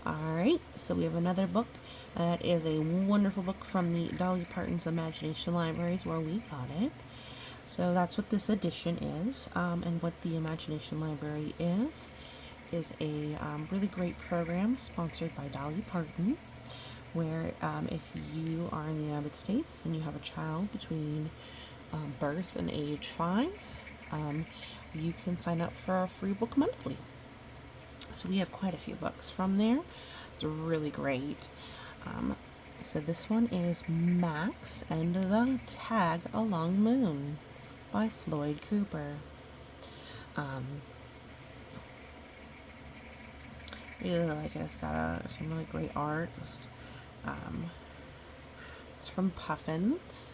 Alright, so we have another book. That is a wonderful book from the Dolly Parton's Imagination Libraries where we got it. So that's what this edition is, and what the Imagination Library is a really great program sponsored by Dolly Parton, where if you are in the United States and you have a child between birth and age 5, you can sign up for a free book monthly. So we have quite a few books from there. It's really great. So this one is Max and the Tag Along Moon by Floyd Cooper. Really like it. It's got some really great art. It's from Puffins.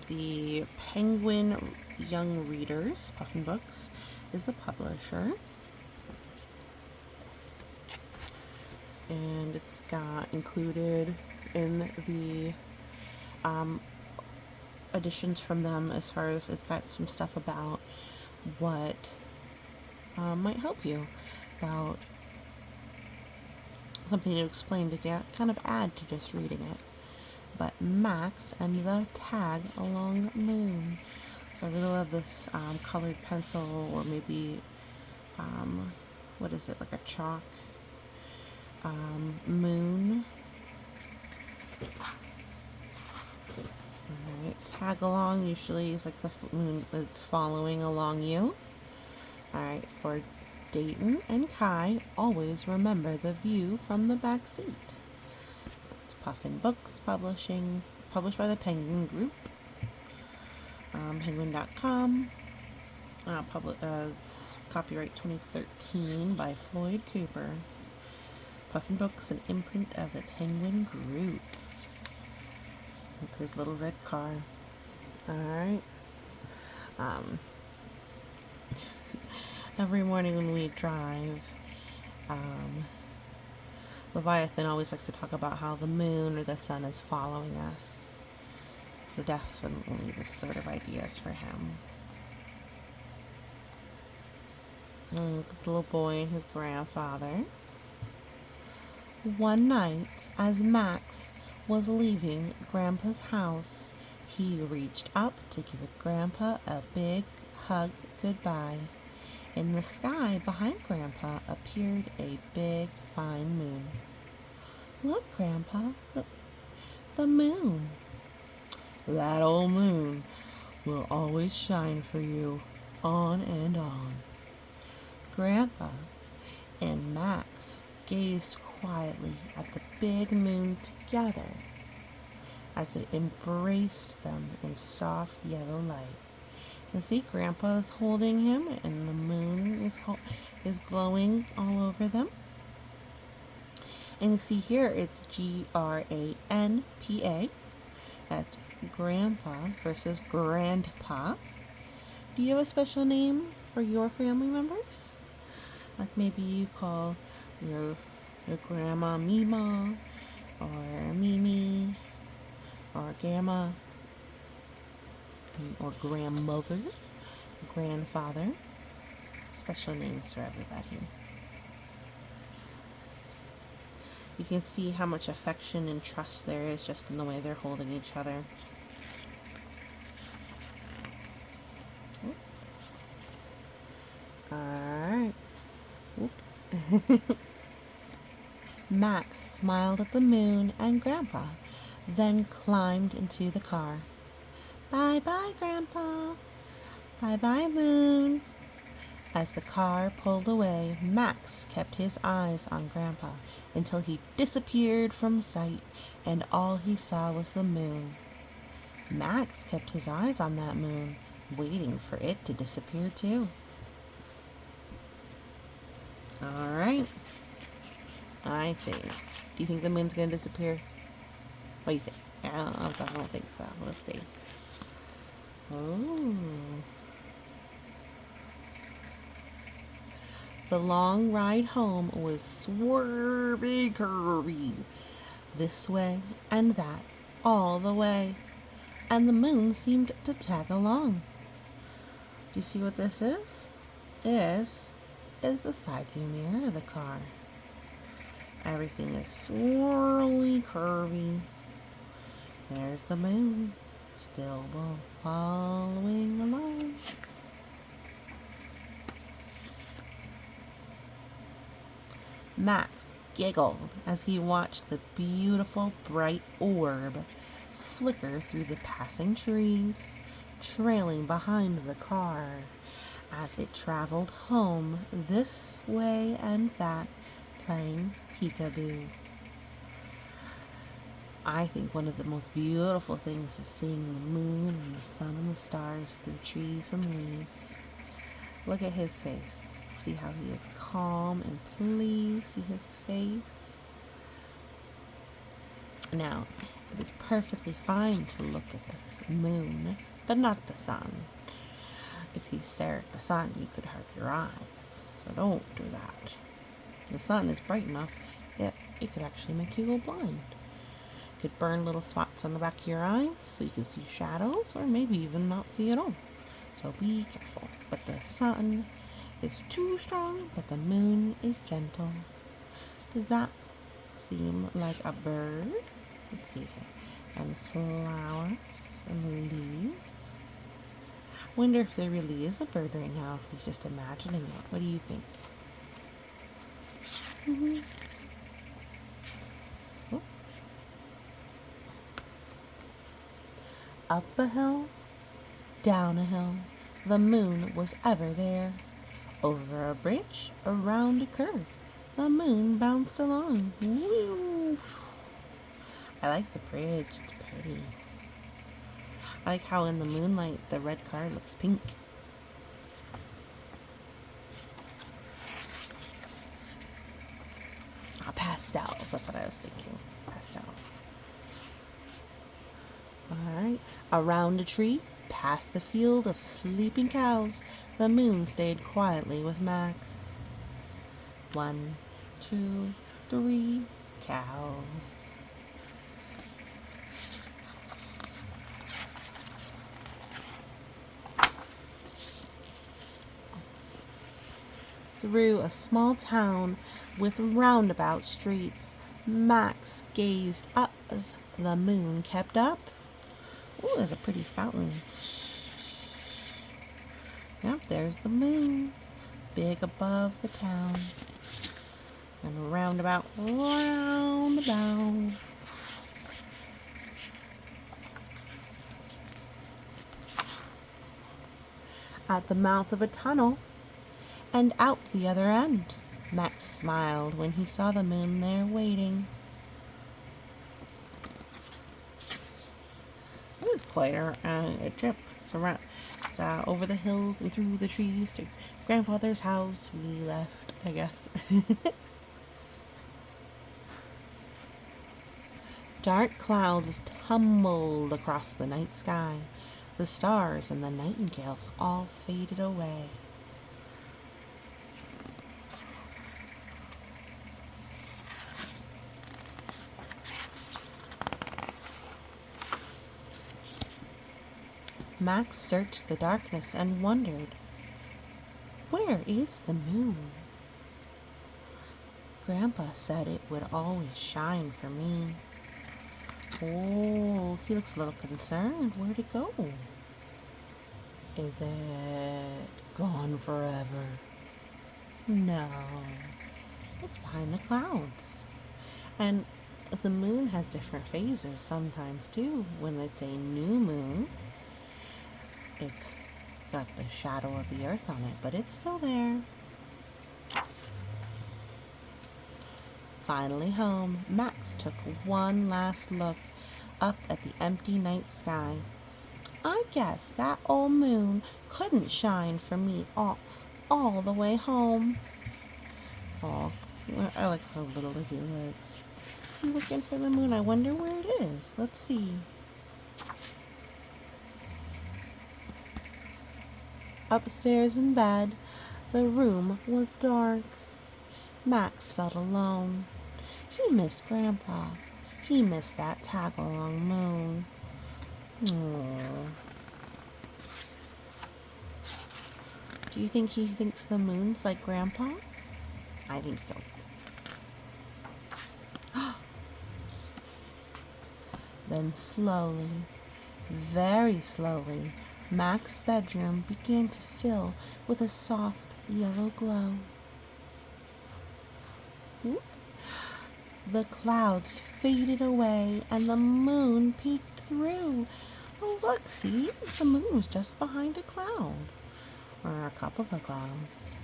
The Penguin Young Readers, Puffin Books, is the publisher. And it's got included in the editions from them, as far as it's got some stuff about what might help you, about something to explain to get kind of add to just reading it. But Max and the Tag Along Moon. So I really love this colored pencil, or maybe what is it, like a chalk moon. Alright, tag along usually is like the moon that's following along you. Alright, for Dayton and Kai, always remember the view from the back seat. It's Puffin Books Publishing, published by the Penguin Group. Penguin.com. It's copyright 2013 by Floyd Cooper. Puffin Books, an imprint of the Penguin Group. Look, his little red car. Alright. Every morning when we drive, Leviathan always likes to talk about how the moon or the sun is following us. So definitely this sort of ideas for him. Look at the little boy and his grandfather. One night, as Max was leaving Grandpa's house, he reached up to give Grandpa a big hug goodbye. In the sky behind Grandpa appeared a big, fine moon. Look, Grandpa, the moon. That old moon will always shine for you, on and on. Grandpa and Max gazed quietly at the big moon together as it embraced them in soft yellow light. You see, Grandpa is holding him, and the moon is glowing all over them. And you see here, it's Grandpa. That's Grandpa versus Grandpa. Do you have a special name for your family members? Like maybe you call your grandma Mima, or Mimi, or Gamma, or grandmother, grandfather. Special names for everybody. You can see how much affection and trust there is just in the way they're holding each other. Alright. Oops. Max smiled at the moon and Grandpa, then climbed into the car. Bye-bye, Grandpa. Bye-bye, moon. As the car pulled away, Max kept his eyes on Grandpa until he disappeared from sight and all he saw was the moon. Max kept his eyes on that moon, waiting for it to disappear too. Alright. I think. Do you think the moon's going to disappear? What do you think? I don't think so. We'll see. Oh. The long ride home was swervy curvy, this way and that, all the way, and the moon seemed to tag along. Do you see what this is? This is the side view mirror of the car. Everything is swirly, curvy. There's the moon, still following along. Max giggled as he watched the beautiful bright orb flicker through the passing trees, trailing behind the car as it traveled home this way and that, playing peekaboo. I think one of the most beautiful things is seeing the moon and the sun and the stars through trees and leaves. Look at his face. See how he is calm and pleased. See his face. Now, it is perfectly fine to look at this moon, but not the sun. If you stare at the sun, you could hurt your eyes. So don't do that. The sun is bright enough that it could actually make you go blind. It could burn little spots on the back of your eyes so you can see shadows, or maybe even not see at all. So be careful. But the sun is too strong, but the moon is gentle. Does that seem like a bird? Let's see here. And flowers and leaves. Wonder if there really is a bird right now, if he's just imagining it. What do you think? Oh. Up a hill, down a hill, the moon was ever there. Over a bridge, around a curve, the moon bounced along. Woo! I like the bridge, it's pretty. I like how in the moonlight the red car looks pink. Pastels, that's what I was thinking. Pastels. Alright, around a tree, past a field of sleeping cows, the moon stayed quietly with Max. 1, 2, 3 cows. Through a small town with roundabout streets, Max gazed up as the moon kept up. Oh, there's a pretty fountain. Yep, there's the moon, big above the town. And roundabout. At the mouth of a tunnel, and out the other end, Max smiled when he saw the moon there waiting. It was quite a trip. It's over the hills and through the trees to grandfather's house. We left, I guess. Dark clouds tumbled across the night sky. The stars and the nightingales all faded away. Max searched the darkness and wondered, where is the moon? Grandpa said it would always shine for me. Oh, he looks a little concerned. Where'd it go? Is it gone forever? No, it's behind the clouds. And the moon has different phases sometimes too. When it's a new moon, it's got the shadow of the earth on it, but it's still there. Finally home, Max took one last look up at the empty night sky. I guess that old moon couldn't shine for me all the way home. Oh, I like how little he looks. He's looking for the moon. I wonder where it is. Let's see. Upstairs in bed, the room was dark. Max felt alone. He missed Grandpa. He missed that tag-along moon. Aww. Do you think he thinks the moon's like Grandpa? I think so. Then slowly, very slowly, Mac's bedroom began to fill with a soft yellow glow. Whoop. The clouds faded away and the moon peeked through. Oh, look, see? The moon was just behind a cloud. Or a couple of clouds.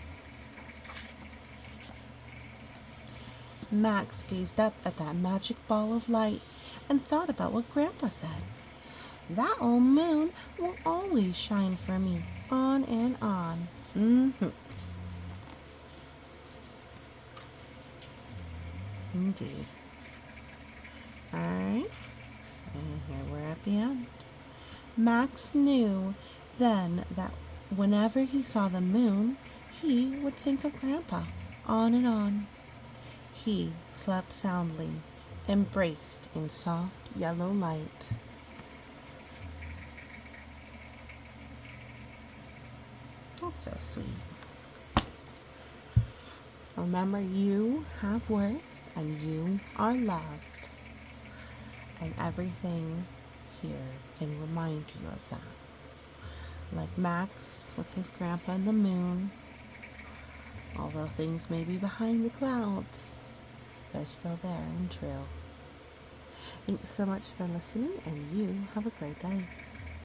Max gazed up at that magic ball of light and thought about what Grandpa said. That old moon will always shine for me, on and on. Indeed. Alright, and here we're at the end. Max knew then that whenever he saw the moon, he would think of Grandpa, on and on. He slept soundly, embraced in soft yellow light. That's so sweet. Remember, you have worth and you are loved. And everything here can remind you of that. Like Max with his grandpa and the moon. Although things may be behind the clouds, they're still there and true. Thanks so much for listening, and you have a great day.